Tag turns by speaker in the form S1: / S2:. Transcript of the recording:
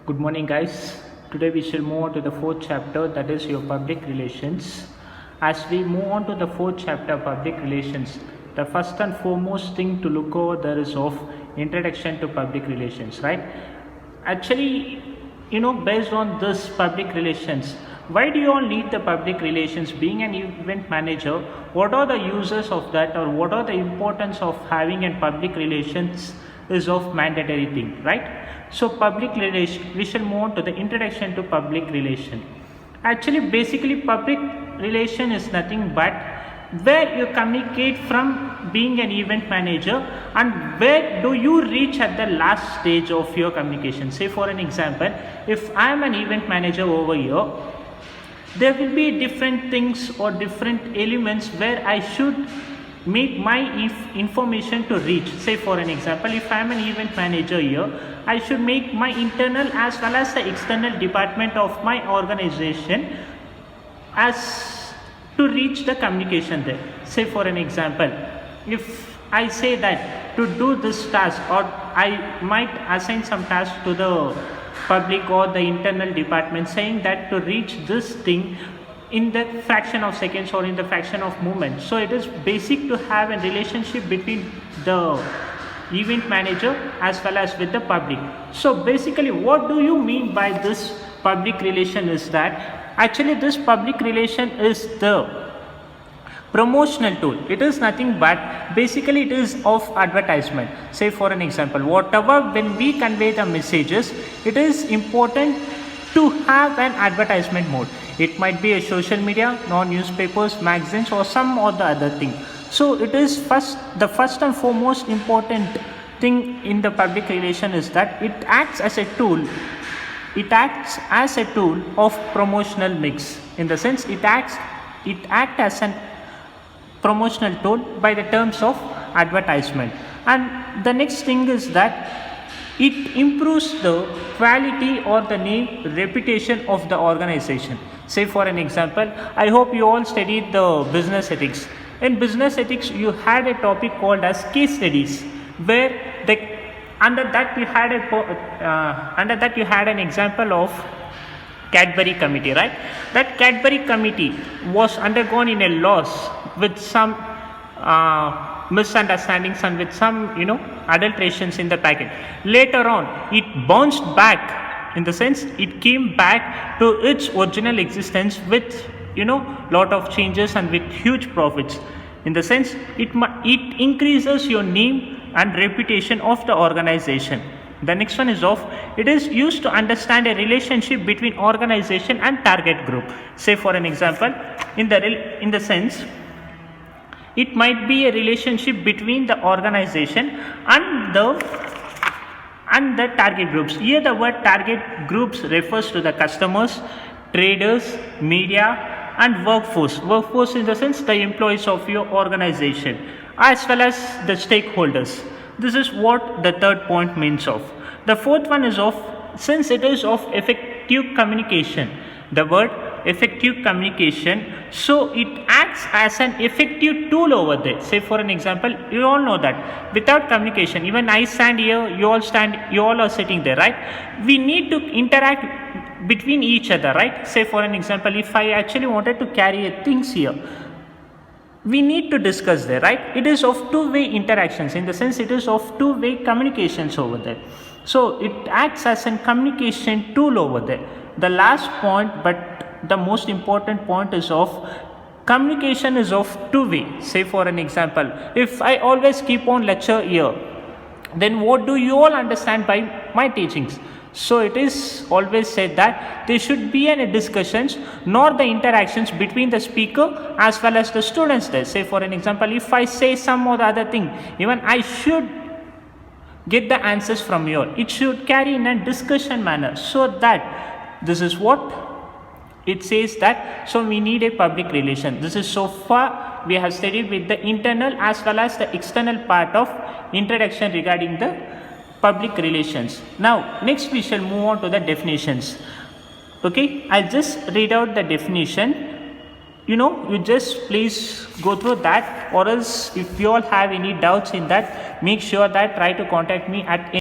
S1: Good morning, guys. Today we shall move on to the fourth chapter, that is your public relations. As we move on to the fourth chapter, public relations, the first and foremost thing to look over there is of introduction to public relations, right? Actually, based on this public relations, why do you all need the public relations? Being an event manager, what are the uses of that, or what are the importance of having a public relations is of mandatory thing, right? So public relation, we shall move on to the introduction to public relation. Actually, basically public relation is nothing but where you communicate from being an event manager and where do you reach at the last stage of your communication. Say for an example, if I am an event manager over here, there will be different things or different elements where I should make my information to reach. Say for an example, if I am an event manager here, I should make my internal as well as the external department of my organization as to reach the communication there. Say for an example, if I say that to do this task, or I might assign some task to the public or the internal department, saying that to reach this thing in the fraction of seconds or in the fraction of moment. So it is basic to have a relationship between the event manager as well as with the public. So basically, what do you mean by this public relation is that actually this public relation is the promotional tool. It is nothing but basically it is of advertisement. Say for an example, whatever when we convey the messages, it is important to have an advertisement mode. It might be a social media, newspapers, magazines, or some or the other thing. So it is the first and foremost important thing in the public relation is that it acts as a tool. It acts as a tool of promotional mix. In the sense, it acts as an promotional tool by the terms of advertisement. And the next thing is that it improves the quality or the name reputation of the organization. Say for an example, I hope you all studied the business ethics. In business ethics, you had a topic called as case studies, where under that you had an example of Cadbury committee, right? That Cadbury committee was undergone in a loss with some misunderstandings and with some adulterations in the packet. Later on, it bounced back. In the sense, it came back to its original existence with lot of changes and with huge profits. In the sense, it increases your name and reputation of the organization. The next one is it is used to understand a relationship between organization and target group. Say for an example, in the sense, it might be a relationship between the organization and the target groups. Here the word target groups refers to the customers, traders, media, and workforce. Workforce in the sense the employees of your organization as well as the stakeholders. This is what the third point means of. The fourth one is since it is of effective communication. The word effective communication, so it acts as an effective tool over there. Say for an example, you all know that without communication, even I stand here, you all are sitting there, right? We need to interact between each other, right? Say for an example, if I actually wanted to carry things here, we need to discuss there, right? It is of two-way interactions. In the sense, it is of two-way communications over there. So it acts as a communication tool over there. The last point, but the most important point is communication is of two-way. Say for an example, if I always keep on lecture here, then what do you all understand by my teachings? So it is always said that there should be any discussions nor the interactions between the speaker as well as the students there. Say for an example, if I say some or the other thing, even I should get the answers from you all. It should carry in a discussion manner, so that this is what it says that. So we need a public relation. This is so far we have studied with the internal as well as the external part of introduction regarding the public relations. Now next we shall move on to the definitions. Okay, I'll just read out the definition. You just please go through that, or else if you all have any doubts in that, make sure that try to contact me at